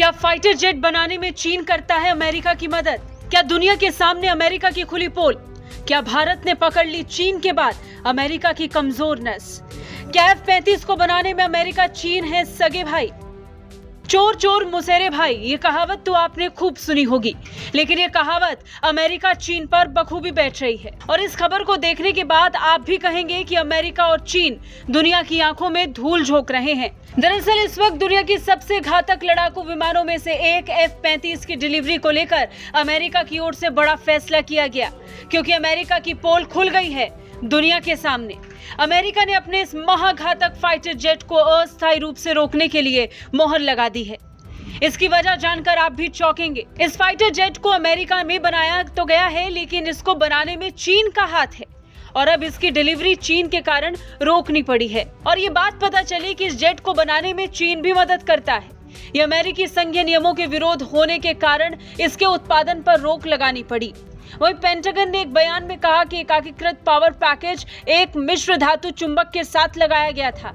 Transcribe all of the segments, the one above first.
क्या fighter jet बनाने में चीन करता है अमेरिका की मदद? क्या दुनिया के सामने अमेरिका की खुली पोल? क्या भारत ने पकड़ ली चीन के बाद अमेरिका की कमजोर नस? क्या F-35 को बनाने में अमेरिका चीन है सगे भाई? चोर चोर मुसेरे भाई, ये कहावत तो आपने खूब सुनी होगी, लेकिन ये कहावत अमेरिका चीन पर बखूबी बैठ रही है। और इस खबर को देखने के बाद आप भी कहेंगे कि अमेरिका और चीन दुनिया की आंखों में धूल झोंक रहे हैं। दरअसल इस वक्त दुनिया की सबसे घातक लड़ाकू विमानों में से एक F-35 की डिलीवरी को लेकर अमेरिका की ओर से बड़ा फैसला किया गया, क्योंकि अमेरिका की पोल खुल गई है दुनिया के सामने। अमेरिका ने अपने इस महाघातक फाइटर जेट को अस्थायी रूप से रोकने के लिए मोहर लगा दी है। इसकी वजह जानकर आप भी चौंकेंगे। इस फाइटर जेट को अमेरिका में बनाया तो गया है, लेकिन इसको बनाने में चीन का हाथ है और अब इसकी डिलीवरी चीन के कारण रोकनी पड़ी है। और ये बात पता चली कि इस जेट को बनाने में चीन भी मदद करता है। ये अमेरिकी संघीय नियमों के विरोध होने के कारण इसके उत्पादन पर रोक लगानी पड़ी। वहीं पेंटागन ने एक बयान में कहा कि एकीकृत पावर पैकेज एक मिश्र धातु चुंबक के साथ लगाया गया था,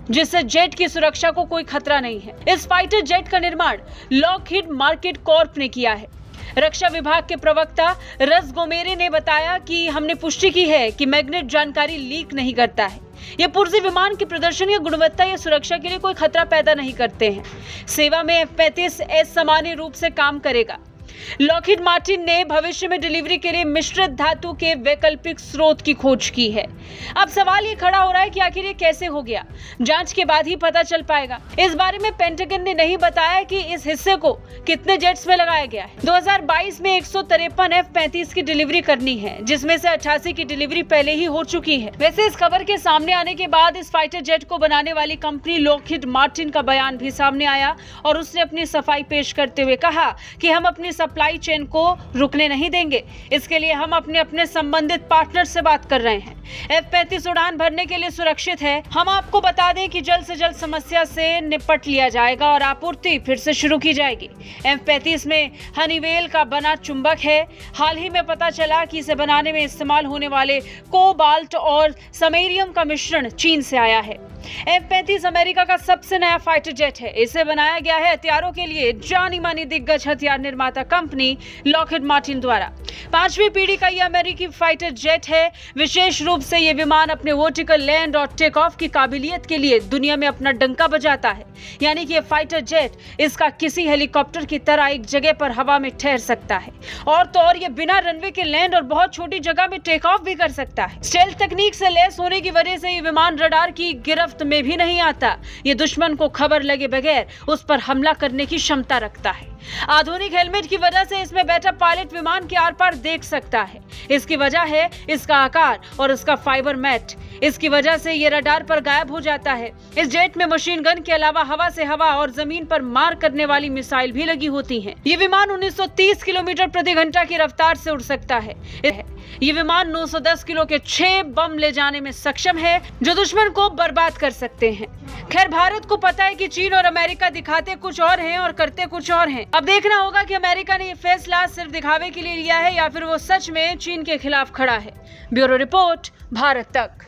जिससे जेट की सुरक्षा को कोई खतरा नहीं है। इस फाइटर जेट का निर्माण लॉकहीड मार्टिन कॉर्प ने किया है। रक्षा विभाग के प्रवक्ता रस गोमेरे ने बताया कि हमने पुष्टि की है कि मैग्नेट जानकारी लीक नहीं करता है। ये पुर्जे विमान के प्रदर्शन या गुणवत्ता या सुरक्षा के लिए कोई खतरा पैदा नहीं करते हैं। सेवा में F-35 सामान्य रूप से काम करेगा। लॉकहीड मार्टिन ने भविष्य में डिलीवरी के लिए मिश्रित धातु के वैकल्पिक स्रोत की खोज की है। अब सवाल ये खड़ा हो रहा है कि आखिर ये कैसे हो गया? जांच के बाद ही पता चल पाएगा। इस बारे में पेंटागन ने नहीं बताया कि इस हिस्से को कितने जेट्स में लगाया गया है। 2022 में 153 F-35 की डिलीवरी करनी है, जिसमें से 88 की डिलीवरी पहले ही हो चुकी है। वैसे इस खबर के सामने आने के बाद इस फाइटर जेट को बनाने वाली कंपनी लॉकहीड मार्टिन का बयान भी सामने आया और उसने अपनी सफाई पेश करते हुए कहा कि हम अपनी सप्लाई चेन को रुकने नहीं देंगे। इसके लिए हम अपने संबंधित पार्टनर से बात कर रहे हैं। F-35 उड़ान भरने के लिए सुरक्षित है। हम आपको बता दें कि जल्द से जल्द समस्या से निपट लिया जाएगा और आपूर्ति फिर से शुरू की जाएगी। F-35 में हनीवेल का बना चुंबक है। हाल ही में पता चला कि इसे बनाने में इस्तेमाल होने वाले कोबाल्ट और समैरियम का मिश्रण चीन से आया है। F-35 अमेरिका का सबसे नया फाइटर जेट है। इसे बनाया गया है हथियारों के लिए जानी मानी दिग्गज हथियार निर्माता कंपनी लॉकहीड मार्टिन द्वारा। 5वीं पीढ़ी का यह अमेरिकी फाइटर जेट है। विशेष रूप से यह विमान अपने वर्टिकल लैंड और टेक ऑफ की काबिलियत के लिए दुनिया में अपना डंका बजाता है। यानी कि यह फाइटर जेट इसका किसी हेलीकॉप्टर की तरह एक जगह पर हवा में ठहर सकता है और तो और यह बिना रनवे के लैंड और बहुत छोटी जगह में टेक ऑफ भी कर सकता है। स्टेल्थ तकनीक से लैस होने की वजह से यह विमान रडार की गिरफ्त में भी नहीं आता। ये दुश्मन को खबर लगे बगैर उस पर हमला करने की क्षमता रखता है। आधुनिक हेलमेट की वजह से इसमें बैठा पायलट विमान के आर पार देख सकता है। इसकी वजह है इसका आकार और इसका फाइबर मैट। इसकी वजह से ये रडार पर गायब हो जाता है। इस जेट में मशीन गन के अलावा हवा से हवा और जमीन पर मार करने वाली मिसाइल भी लगी होती हैं। ये विमान 1930 किलोमीटर प्रति घंटा की रफ्तार से उड़ सकता है। ये विमान 910 किलो के 6 बम ले जाने में सक्षम है, जो दुश्मन को बर्बाद कर सकते हैं। खैर, भारत को पता है कि चीन और अमेरिका दिखाते कुछ और हैं और करते कुछ और हैं। अब देखना होगा कि अमेरिका ने ये फैसला सिर्फ दिखावे के लिए लिया है या फिर वो सच में चीन के खिलाफ खड़ा है। ब्यूरो रिपोर्ट, भारत तक।